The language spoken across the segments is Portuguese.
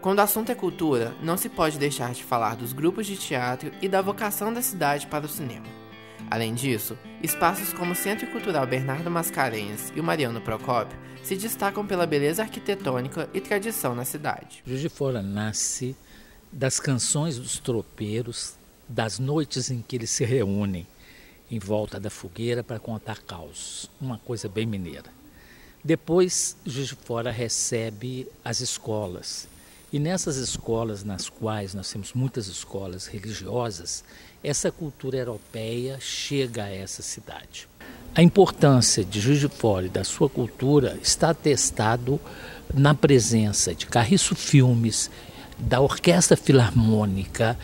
Quando o assunto é cultura, não se pode deixar de falar dos grupos de teatro e da vocação da cidade para o cinema. Além disso, espaços como o Centro Cultural Bernardo Mascarenhas e o Mariano Procópio se destacam pela beleza arquitetônica e tradição na cidade. Juiz de Fora nasce das canções dos tropeiros, das noites em que eles se reúnem em volta da fogueira para contar causos, uma coisa bem mineira. Depois, Juiz de Fora recebe as escolas. E nessas escolas, nas quais nós temos muitas escolas religiosas, essa cultura europeia chega a essa cidade. A importância de Juiz de Fora e da sua cultura está atestado na presença de Carriço Filmes, da Orquestra Filarmônica,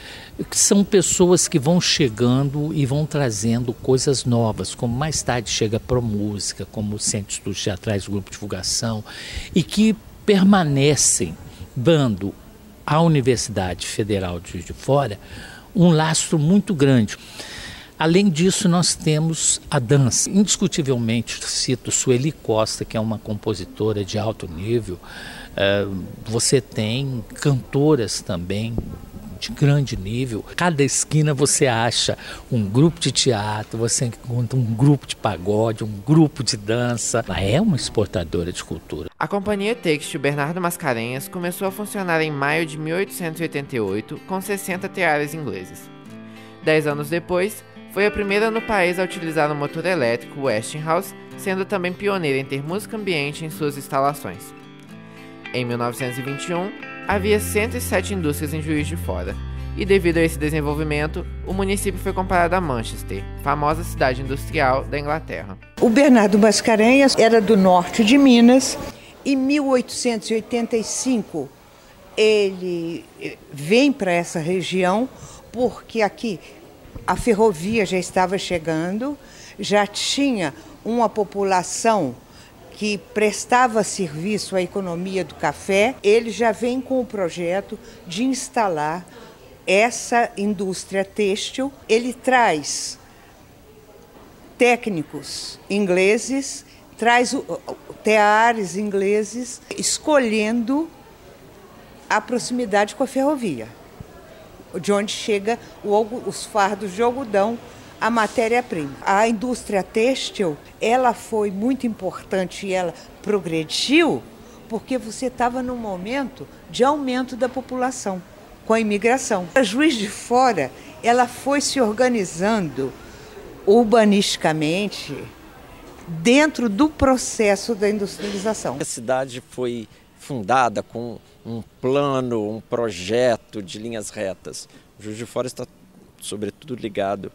que são pessoas que vão chegando e vão trazendo coisas novas, como mais tarde chega a Promúsica, como o Centro de Estudos Teatrais, o Grupo de Divulgação, e que permanecem dando à Universidade Federal de Juiz de Fora um lastro muito grande. Além disso, nós temos a dança. Indiscutivelmente, cito Sueli Costa, que é uma compositora de alto nível. Você tem cantoras também de grande nível. Cada esquina você acha um grupo de teatro, você encontra um grupo de pagode, um grupo de dança. Ela é uma exportadora de cultura. A Companhia Têxtil Bernardo Mascarenhas começou a funcionar em maio de 1888 com 60 teares ingleses. 10 anos depois, foi a primeira no país a utilizar o motor elétrico Westinghouse, sendo também pioneira em ter música ambiente em suas instalações. Em 1921, havia 107 indústrias em Juiz de Fora, e devido a esse desenvolvimento, o município foi comparado a Manchester, famosa cidade industrial da Inglaterra. O Bernardo Mascarenhas era do norte de Minas. Em 1885, ele vem para essa região porque aqui a ferrovia já estava chegando, já tinha uma população que prestava serviço à economia do café. Ele já vem com o projeto de instalar essa indústria têxtil. Ele traz técnicos ingleses, traz teares ingleses, escolhendo a proximidade com a ferrovia, de onde chega os fardos de algodão, a matéria-prima. A indústria têxtil, ela foi muito importante e ela progrediu porque você estava num momento de aumento da população, com a imigração. A Juiz de Fora, ela foi se organizando urbanisticamente dentro do processo da industrialização. A cidade foi fundada com um plano, um projeto de linhas retas. Juiz de Fora está, sobretudo, ligado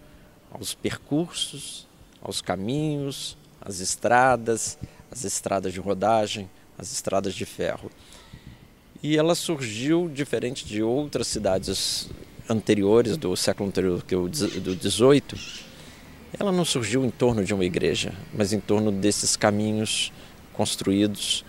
aos percursos, aos caminhos, às estradas de rodagem, as estradas de ferro. E ela surgiu diferente de outras cidades anteriores, do século anterior, que é do XVIII. Ela não surgiu em torno de uma igreja, mas em torno desses caminhos construídos,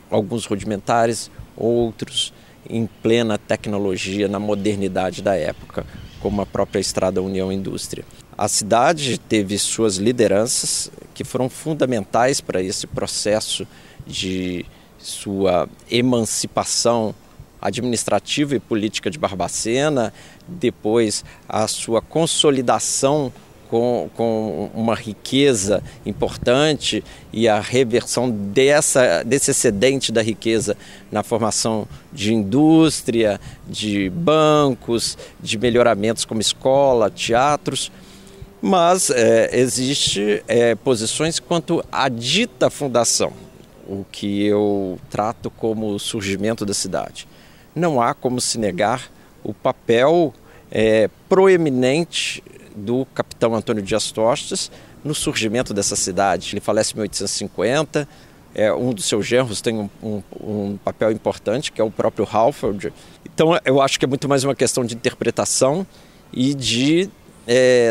alguns rudimentares, outros em plena tecnologia, na modernidade da época, como a própria Estrada União Indústria. A cidade teve suas lideranças que foram fundamentais para esse processo de sua emancipação administrativa e política de Barbacena, depois a sua consolidação com uma riqueza importante e a reversão desse excedente da riqueza na formação de indústria, de bancos, de melhoramentos como escola, teatros. Mas existe posições quanto à dita fundação, o que eu trato como o surgimento da cidade. Não há como se negar o papel proeminente do capitão Antônio Dias Tostes no surgimento dessa cidade. Ele falece em 1850, um dos seus genros tem um papel importante, que é o próprio Halford. Então eu acho que é muito mais uma questão de interpretação e de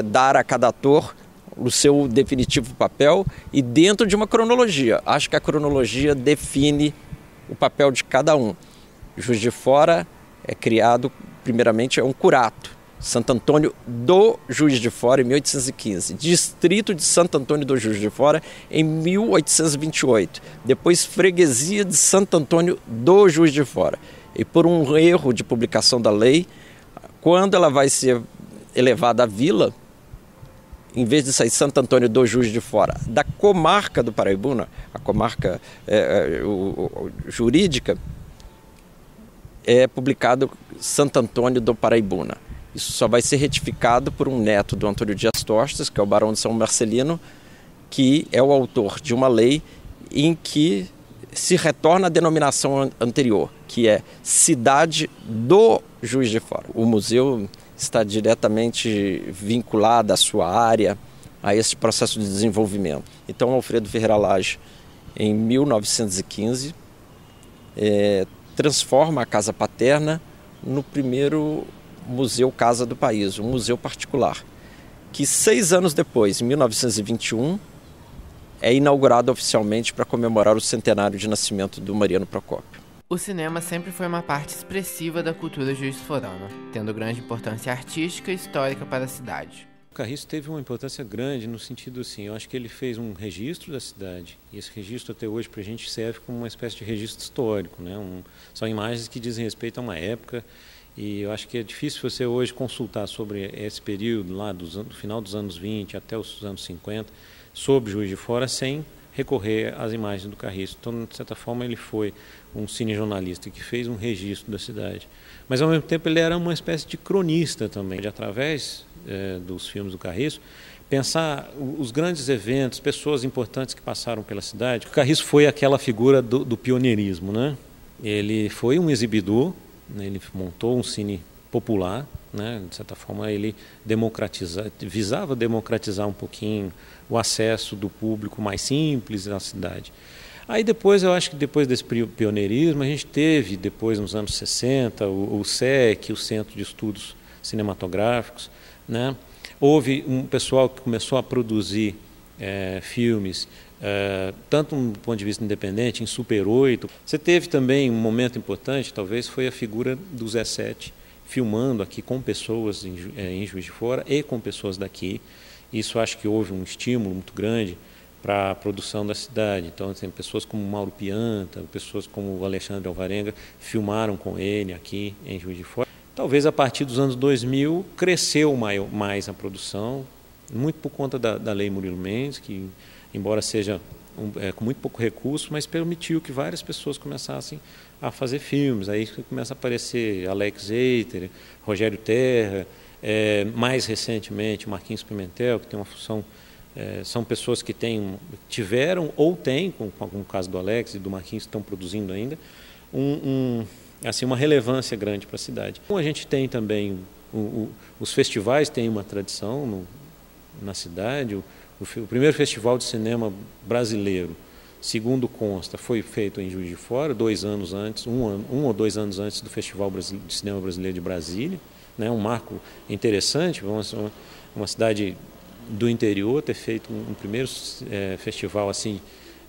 dar a cada ator o seu definitivo papel e dentro de uma cronologia. Acho que a cronologia define o papel de cada um. Juiz de Fora é criado, primeiramente, é um curato. Santo Antônio do Juiz de Fora, em 1815. Distrito de Santo Antônio do Juiz de Fora, em 1828. Depois, Freguesia de Santo Antônio do Juiz de Fora. E por um erro de publicação da lei, quando ela vai ser elevada à vila, em vez de sair Santo Antônio do Juiz de Fora, da comarca do Paraibuna, a comarca jurídica, é publicado Santo Antônio do Paraibuna. Isso só vai ser retificado por um neto do Antônio Dias Tostes, que é o Barão de São Marcelino, que é o autor de uma lei em que se retorna a denominação anterior, que é Cidade do Juiz de Fora. O museu está diretamente vinculado à sua área, a esse processo de desenvolvimento. Então, Alfredo Ferreira Lage, em 1915, transforma a Casa Paterna no primeiro museu casa do país, um museu particular, que 6 anos depois, em 1921, é inaugurado oficialmente para comemorar o centenário de nascimento do Mariano Procópio. O cinema sempre foi uma parte expressiva da cultura juiz-de-forana, tendo grande importância artística e histórica para a cidade. O Carriço teve uma importância grande no sentido assim, eu acho que ele fez um registro da cidade, e esse registro até hoje para a gente serve como uma espécie de registro histórico, né? São imagens que dizem respeito a uma época, e eu acho que é difícil você hoje consultar sobre esse período lá do final dos anos 20 até os anos 50, sobre Juiz de Fora, sem recorrer às imagens do Carriço. Então, de certa forma, ele foi um cinejornalista que fez um registro da cidade. Mas, ao mesmo tempo, ele era uma espécie de cronista também. Através dos filmes do Carriço, pensar os grandes eventos, pessoas importantes que passaram pela cidade. O Carriço foi aquela figura do pioneirismo, né? Ele foi um exibidor, né? Ele montou um cine popular, né? De certa forma, ele visava democratizar um pouquinho o acesso do público mais simples à cidade. Aí depois, eu acho que depois desse pioneirismo, a gente teve, depois nos anos 60, o SEC, o Centro de Estudos Cinematográficos, né? Houve um pessoal que começou a produzir filmes, tanto do ponto de vista independente, em Super 8. Você teve também um momento importante, talvez, foi a figura do Zé Sete, filmando aqui com pessoas em Juiz de Fora e com pessoas daqui. Isso acho que houve um estímulo muito grande para a produção da cidade. Então, tem pessoas como Mauro Pianta, pessoas como o Alexandre Alvarenga filmaram com ele aqui em Juiz de Fora. Talvez a partir dos anos 2000 cresceu mais a produção, muito por conta da Lei Murilo Mendes, que, embora seja com muito pouco recurso, mas permitiu que várias pessoas começassem a fazer filmes. Aí começa a aparecer Alex Eiter, Rogério Terra, mais recentemente Marquinhos Pimentel, que tem uma função, são pessoas que tiveram ou têm, como o caso do Alex e do Marquinhos, estão produzindo ainda, assim, uma relevância grande para a cidade. A gente tem também, os festivais têm uma tradição na cidade. O primeiro festival de cinema brasileiro, segundo consta, foi feito em Juiz de Fora, 2 anos antes, um ou 2 anos antes do Festival de Cinema Brasileiro de Brasília, né? Um marco interessante, uma cidade do interior ter feito um primeiro festival assim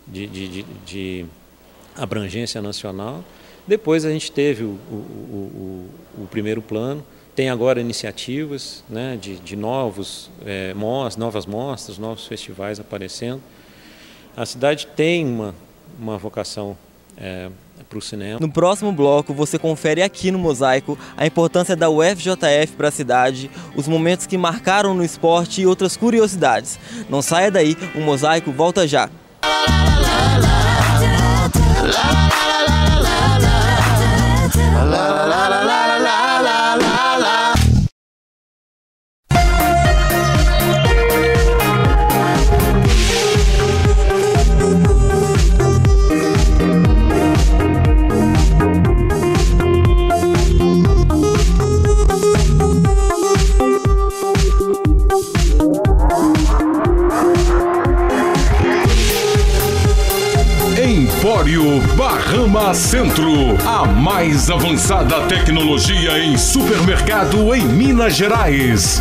de abrangência nacional. Depois a gente teve o primeiro plano. Tem agora iniciativas, né, de novas mostras, novos festivais aparecendo. A cidade tem uma vocação para o cinema. No próximo bloco, você confere aqui no Mosaico a importância da UFJF para a cidade, os momentos que marcaram no esporte e outras curiosidades. Não saia daí, o Mosaico volta já. Empório Bahama Centro, a mais avançada tecnologia em supermercado em Minas Gerais.